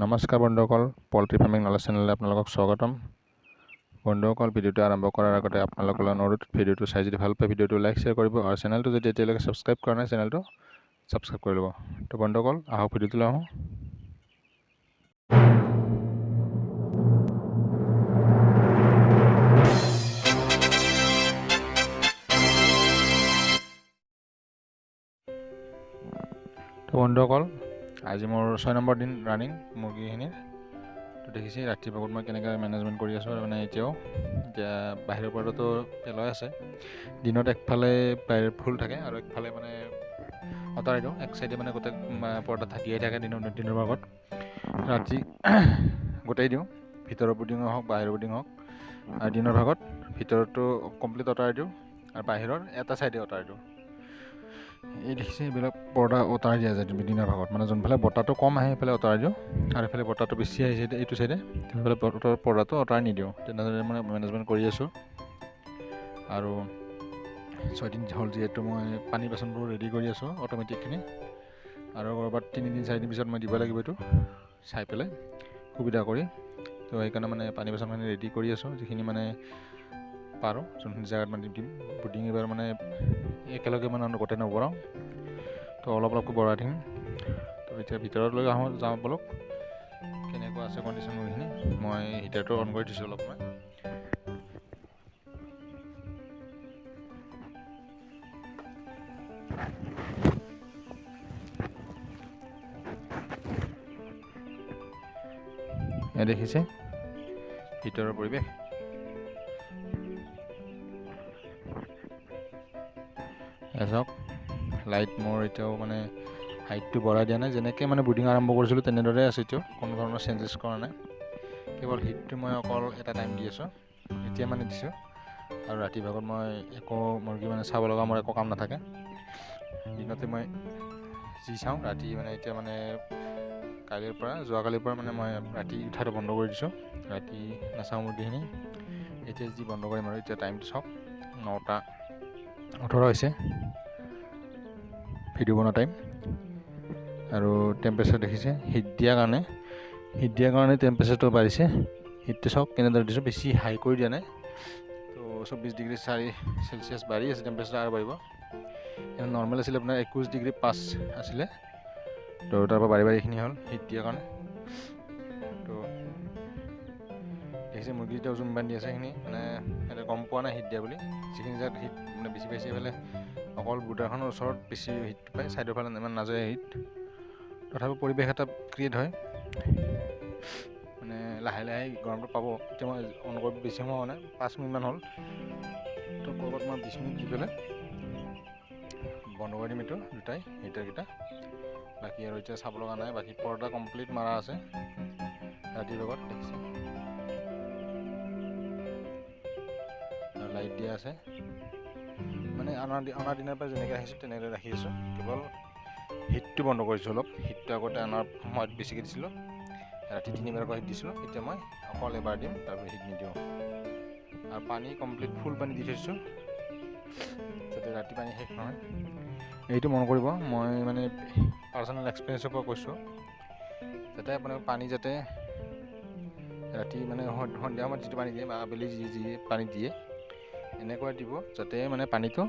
নমস্কাৰ বন্ধুসকল, poultry farming knowledge চেনেললৈ আপোনালোকক স্বাগতম। বন্ধুসকল, ভিডিঅ'টো আৰম্ভ কৰাৰ আগতে আপোনালোকৰ অনুৰোধ, ভিডিঅ'টো চাই যদি ভাল পায় ভিডিঅ'টো লাইক শ্বেয়াৰ কৰিব আৰু চেনেলটো যদি এতিয়ালৈকে ছাবস্ক্ৰাইব কৰা নাই চেনেলটো ছাবস্ক্ৰাইব কৰি ল'ব। তো বন্ধুসকল, আহক ভিডিঅ'টোলৈ আহোঁ। তো বন্ধুসকল, আজি মোৰ 6 নম্বৰ দিন ৰানিং মুৰ্গীখিনিৰ। তো দেখিছে ৰাতিৰ ভাগত মই কেনেকৈ মেনেজমেণ্ট কৰি আছোঁ। মানে এতিয়া বাহিৰৰ পৰ্দাটো পেলাই আছে। দিনত একফালে বাহিৰ ফুল থাকে আৰু একফালে মানে আঁতৰাই দিওঁ। এক চাইডে মানে গোটেই পৰ্দা থাকিয়ে থাকে দিনৰ ভাগত। ৰাতি গোটেই দিওঁ, ভিতৰৰ বুডিঙো হওক বাহিৰৰ বুডিং হওক। আৰু দিনৰ ভাগত ভিতৰতো কমপ্লিট আঁতৰাই দিওঁ আৰু বাহিৰৰ এটা চাইডে আঁতৰাই দিওঁ। এই দেখিছে এইবিলাক পৰ্দা আঁতৰাই দিয়া যায় দিনৰ ভাগত। মানে যোনফালে বতাহটো কম আহে সেইফালে আঁতৰাই দিওঁ আৰু এইফালে বতাহটো বেছি আহিছে এইটো চাইডে সেইফালে পৰ্দাটো আঁতৰাই নিদিওঁ। তেনেদৰে মানে মেনেজমেণ্ট কৰি আছোঁ। আৰু 6 দিন হ'ল যিহেতু মই পানী বাচনবোৰ ৰেডি কৰি আছোঁ অট'মেটিকখিনি। আৰু ক'ৰবাত 3 দিন 4 দিন পিছত মই দিব লাগিব এইটো চাই পেলাই সুবিধা কৰি। তো সেইকাৰণে মানে পানী বাচনখিনি ৰেডি কৰি আছোঁ, যিখিনি মানে পাৰোঁ যোনখিনি জেগাত মানে দিম। বুডিং এইবাৰ মানে একেলগে মানে গোটেই নবঢ়াওঁ, তো অলপ অলপকৈ বঢ়াই থাকিম। তো এতিয়া ভিতৰলৈ যাওঁ বলক, কেনেকুৱা আছে কণ্ডিশ্যন মুৰ্গীখিনি। মই হিটাৰটো অন কৰি দিছোঁ অলপমান। দেখিছে ভিতৰৰ পৰিৱেশ। চাওক লাইট মোৰ এতিয়াও মানে হাইটটো বঢ়াই দিয়া নাই। যেনেকৈ মানে বুডিং আৰম্ভ কৰিছিলোঁ তেনেদৰে আছে এতিয়াও, কোনো ধৰণৰ চেঞ্জেছ কৰা নাই। কেৱল হিটটো মই অকল এটা টাইম দি আছোঁ, এতিয়া মানে দিছোঁ। আৰু ৰাতি ভাগত মই একো মুৰ্গী মানে চাব লগা মোৰ একো কাম নাথাকে। দিনতে মই যি চাওঁ ৰাতি মানে এতিয়া মানে যোৱাকালিৰ পৰা মানে মই ৰাতি উঠাটো বন্ধ কৰি দিছোঁ। ৰাতি নাচাওঁ মুৰ্গীখিনি। এতিয়া যি বন্ধ কৰিম আৰু এতিয়া টাইমটো চাওক 9:18 হৈছে ভিডিঅ' বনোৱা টাইম। আৰু টেম্পাৰেচাৰ দেখিছে হিট দিয়াৰ কাৰণে টেম্পাৰেচাৰটো বাঢ়িছে। হিটটো চাওক কেনেদৰে দিছোঁ, বেছি হাই কৰি দিয়া নাই। তো 24°4' বাঢ়ি আছে টেম্পাৰেচাৰ, আৰু বাঢ়িব। নৰ্মেল আছিলে আপোনাৰ 21°5 আছিলে, তো তাৰ পৰা বাঢ়ি এইখিনি হ'ল হিট দিয়াৰ কাৰণে। তো দেখিছে মুৰ্গী এতিয়া ওজন বান্ধি আছে। সেইখিনি মানে সিহঁতে গম পোৱা নাই হিট দিয়া বুলি। যিখিনি জেগাত হিট মানে বেছি পাইছে সেইফালে অকল বুটাৰখনৰ ওচৰত বেছি হিটটো পায়, ছাইডৰ ফালে ইমান নাযায় হিট। তথাপিও পৰিৱেশ এটা ক্ৰিয়েট হয়, মানে লাহে লাহে গৰমটো পাব। এতিয়া মই অন কৰিব বেছি সময় হোৱা নাই, 5 মিনিটমান হ'ল। তো ক'ৰবাত মই 20 মিনিট দি পেলাই বন্ধ কৰি দিম এইটো দুটাই হিটাৰকেইটা। বাকী আৰু এতিয়া চাব লগা নাই, বাকী পৰ্দা কমপ্লিট মাৰা আছে ৰাতিৰ ভাগত। দেখিছে লাইট দিয়া আছে। মানে অনাৰ দিনৰ পৰা যেনেকৈ ৰাখিছোঁ তেনেকৈ ৰাখি আছোঁ। কেৱল হিটটো বন্ধ কৰিছোঁ অলপ। হিটটো আগতে অনাৰ সময়ত বেছিকৈ দিছিলোঁ, ৰাতি 3বাৰকৈ হিট দিছিলোঁ। এতিয়া মই অকল এবাৰ দিম, তাৰপিছত হিট নিদিওঁ। আৰু পানী কমপ্লিট ফুল পানী দি থৈছোঁ যাতে ৰাতি পানী শেষ নহয়। এইটো মন কৰিব, মই মানে পাৰ্চনেল এক্সপিৰিয়েঞ্চৰ পৰা কৈছোঁ, যাতে আপোনাৰ পানী যাতে ৰাতি মানে সন্ধিয়া সময়ত যিটো পানী দিয়ে বা আবেলি যি পানী দিয়ে এনেকুৱা দিব, যাতে মানে পানীটো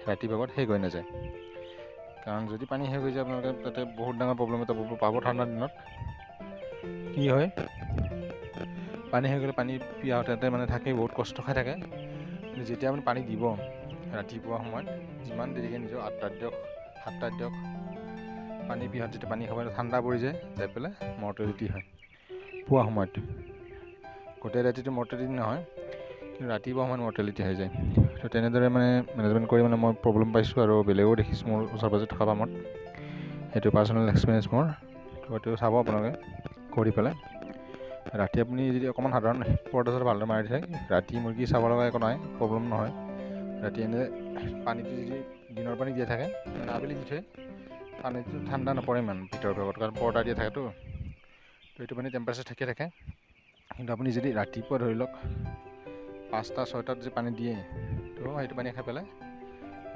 ৰাতি ভাগত শেষ হৈ নাযায়। কাৰণ যদি পানী শেষ হৈ যায় আপোনালোকে তাতে বহুত ডাঙৰ প্ৰব্লেম এটা পাব। ঠাণ্ডা দিনত কি হয়, পানী শেষ গ'লে পানী পিয়াহতে মানে থাকে, বহুত কষ্ট খাই থাকে। কিন্তু যেতিয়া আপুনি পানী দিব ৰাতিপুৱা সময়ত, যিমান দেৰিকৈ নিদিয়ক, 8টাত দিয়ক 7টাত দিয়ক, পানী পিয়াহত যেতিয়া পানী খাব ঠাণ্ডা পৰি যায়, যাই পেলাই মৰ্টেলিটি হয় পুৱা সময়ত। গোটেই ৰাতিটো মৰ্টেলিটি নহয়, কিন্তু ৰাতিপুৱা সময়ত মৰ্টেলিটি হৈ যায়। তো তেনেদৰে মানে মেনেজমেণ্ট কৰি মানে মই প্ৰব্লেম পাইছোঁ, আৰু বেলেগো দেখিছোঁ মোৰ ওচৰ পাজৰে থকা ফাৰ্মত। সেইটো পাৰ্চনেল এক্সপিৰিয়েঞ্চ মোৰ। তো সেইটো চাব আপোনালোকে কৰি পেলাই। ৰাতি আপুনি যদি অকণমান সাধাৰণ পৰ্দা ভালদৰে মাৰি থাকে, ৰাতি মুৰ্গী চাব লগা একো নাই, প্ৰব্লেম নহয়। ৰাতি এনে পানীটো যদি দিনৰ পানী দিয়া থাকে, মানে আবেলি দি থৈ পানীটো ঠাণ্ডা নপৰে ইমান ভিতৰৰ ভাগত, কাৰণ পৰ্দা দিয়া থাকেতো। তো এইটো পানী টেম্পাৰেচাৰ ঠিকে থাকে। কিন্তু আপুনি যদি ৰাতিপুৱা ধৰি লওক 5টা 6টাত যে পানী দিয়ে, তো সেইটো পানী খাই পেলাই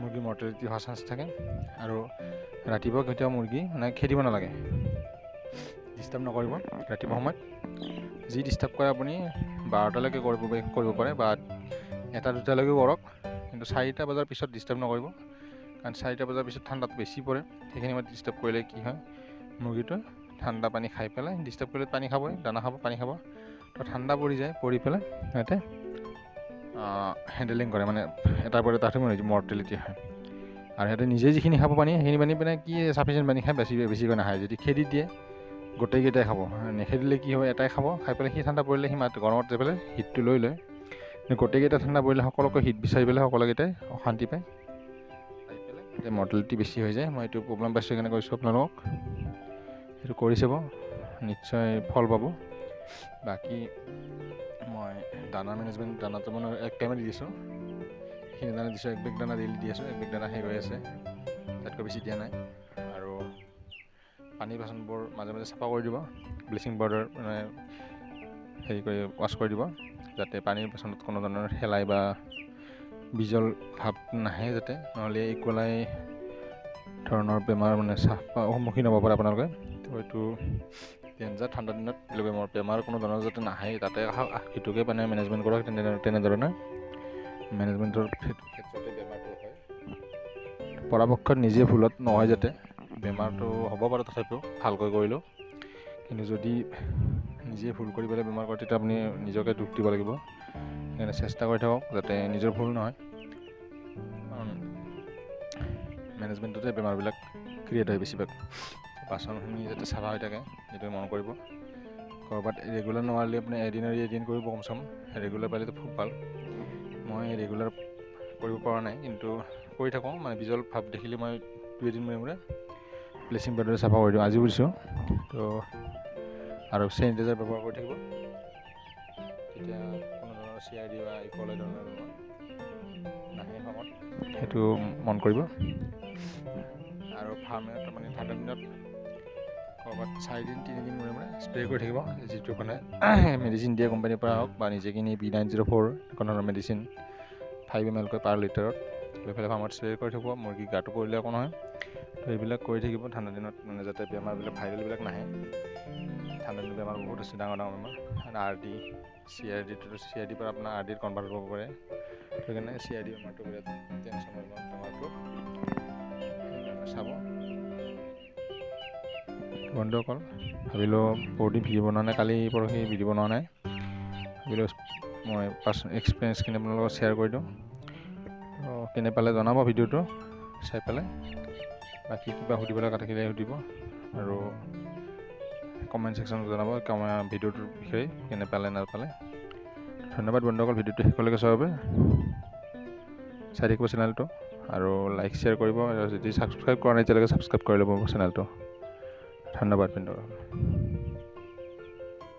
মুৰ্গীৰ মৰ্টেলিটি হোৱাৰ চান্স থাকে। আৰু ৰাতিপুৱা কেতিয়াও মুৰ্গী মানে খেদিব নালাগে। ডিষ্টাৰ্ব নকৰিব ৰাতিপুৱা সময়ত। যি ডিষ্টাৰ্ব কৰে আপুনি 12টালৈকে কৰিব পাৰে বা 1-2টালৈকে কৰক, কিন্তু 4টা বজাৰ পিছত ডিষ্টাৰ্ব নকৰিব, কাৰণ 4টা বজাৰ পিছত ঠাণ্ডাটো বেছি পৰে। সেইখিনি সময়ত ডিষ্টাৰ্ব কৰিলে কি হয়, মুৰ্গীটোৱে ঠাণ্ডা পানী খাই পেলাই, ডিষ্টাৰ্ব কৰিলে পানী খাবই, দানা খাব, পানী খাব, তো ঠাণ্ডা পৰি যায়, পৰি পেলাই সিহঁতে হেণ্ডেলিং কৰে, মানে এটাৰ পৰা এটা মৰ্টেলিটি হয়। আৰু সিহঁতে নিজে যিখিনি খাব পানী, সেইখিনি পানী মানে কি চাফিচিয়েণ্ট পানী খাই, বেছিকৈ নাখায়। যদি খেদি দিয়ে গোটেইকেইটাই খাব, নেখেদিলে কি হয়, এটাই খাব, খাই পেলাই সি ঠাণ্ডা পৰিলে সি গৰমত যাই পেলাই হিটটো লৈ লয়। গোটেইকেইটা ঠাণ্ডা পৰিলে সকলোকে হিট বিচাৰি পেলাই সকলোকেইটাই অশান্তি পায়, এতিয়া মৰ্টেলিটি বেছি হৈ যায়। মই এইটো প্ৰব্লেম পাইছোঁ, সেইকাৰণে কৈছোঁ আপোনালোকক সেইটো কৰি চাব, নিশ্চয় ফল পাব। বাকী মই দানা মেনেজমেণ্ট, দানাটো মানে 1 টাইমে দি দিছোঁ, সেইখিনি দানা দিছোঁ, 1 বেগ দানা ডেইলি দি আছোঁ, 1 বেগ দানা শেষ হৈ আছে, তাতকৈ বেছি দিয়া নাই। আৰু পানী বাচনবোৰ মাজে মাজে চাফা কৰি দিব, ব্লিচিং পাউডাৰ মানে হেৰি কৰি ৱাছ কৰি দিব, যাতে পানীৰ বাচনত কোনো ধৰণৰ শেলাই বা বিজল ভাৱ নাহে, যাতে নহ'লে ইকুৱালাই ধৰণৰ বেমাৰ মানে সন্মুখীন হ'ব পাৰে আপোনালোকে। তো এইটো ডেঞ্জাৰ, ঠাণ্ডা দিনত বেমাৰ কোনো ধৰণৰ যাতে নাহে, তাতে সেইটোকে মানে মেনেজমেণ্ট কৰক। তেনেধৰণে মেনেজমেণ্টৰ ক্ষেত্ৰতে বেমাৰটো হয়, পৰাপক্ষত নিজে ভুলত নহয়, যাতে বেমাৰটো হ'ব পাৰে তথাপিও ভালকৈ কৰিলেও। কিন্তু যদি নিজে ভুল কৰি পেলাই বেমাৰ কৰে, তেতিয়া আপুনি নিজকে দুখ দিব লাগিব। সেইকাৰণে চেষ্টা কৰি থাকক যাতে নিজৰ ভুল নহয়, কাৰণ মেনেজমেণ্টতে বেমাৰবিলাক ক্ৰিয়েট হয় বেছিভাগ। বাচনখিনি যাতে চাফা হৈ থাকে, সেইটোৱে মন কৰিব। ক'ৰবাত ৰেগুলাৰ নোৱাৰিলে আপুনি এদিন কৰিব, কমচে কম ৰেগুলাৰ পাৰিলেতো খুব ভাল। মই ৰেগুলাৰ কৰিব পৰা নাই, কিন্তু কৰি থাকোঁ, মানে বিজল ভাৱ দেখিলে মই 2 এদিন মূৰে ব্লিচিং পাউডাৰে চাফা কৰি দিওঁ, আজি বুজিছোঁ। তো আৰু চেনিটাইজাৰ ব্যৱহাৰ কৰি থাকিব, তেতিয়া কোনো ধৰণৰ CID বা ইকলাই ধৰণৰ বেমাৰ নাহে সময়ত, সেইটো মন কৰিব। আৰু ফাৰ্মত মানে ঠাণ্ডা দিনত ক'ৰবাত 4-3 দিন মূৰে স্প্ৰে কৰি থাকিব, যিটো মানে মেডিচিন দিয়ে কোম্পানীৰ পৰা হওক বা নিজে কিনি B904 কোনো ধৰণৰ মেডিচিন 5 ml পাৰ লিটাৰত লৈ পেলাই ফাৰ্মত স্প্ৰে কৰি থাকিব। মুৰ্গী গাটো পৰিলে একো নহয়। তো এইবিলাক কৰি থাকিব ঠাণ্ডা দিনত, মানে যাতে বেমাৰবিলাক ভাইৰেলবিলাক নাহে। ঠাণ্ডা দিনত বেমাৰ বহুত আছে, ডাঙৰ বেমাৰ, RD CID পৰা আপোনাৰ RD কনভাৰ্ট হ'ব পাৰে। সেইকাৰণে CID বেমাৰটো বিৰাট টেনশ্যনৰ বেমাৰটো, চাব। বন্ধুসকল, ভাবিলোঁ বহুত দিন ভিডিঅ' বনোৱা নাই, কালি পৰহি ভিডিঅ' বনোৱা নাই, ভাবিলোঁ মই এক্সপিৰিয়েঞ্চখিনি আপোনালোকৰ লগত শ্বেয়াৰ কৰি দিওঁ। কেনে পালে জনাব ভিডিঅ'টো চাই পেলাই। বাকী কিবা সুধিব লগা থাকিলে সুধিব, আৰু কমেণ্ট ছেকশ্যনত জনাব ভিডিঅ'টোৰ বিষয়ে কেনে পালে নাপালে। ধন্যবাদ বন্ধুসকল, ভিডিঅ'টো শেষলৈকে চোৱাৰ বাবে। চাই থাকিব চেনেলটো, আৰু লাইক শ্বেয়াৰ কৰিব, আৰু যদি ছাবস্ক্ৰাইব কৰা নাই এতিয়ালৈকে ছাবস্ক্ৰাইব কৰি ল'ব চেনেলটো। ধন্যবাদ বন্ধুসকল।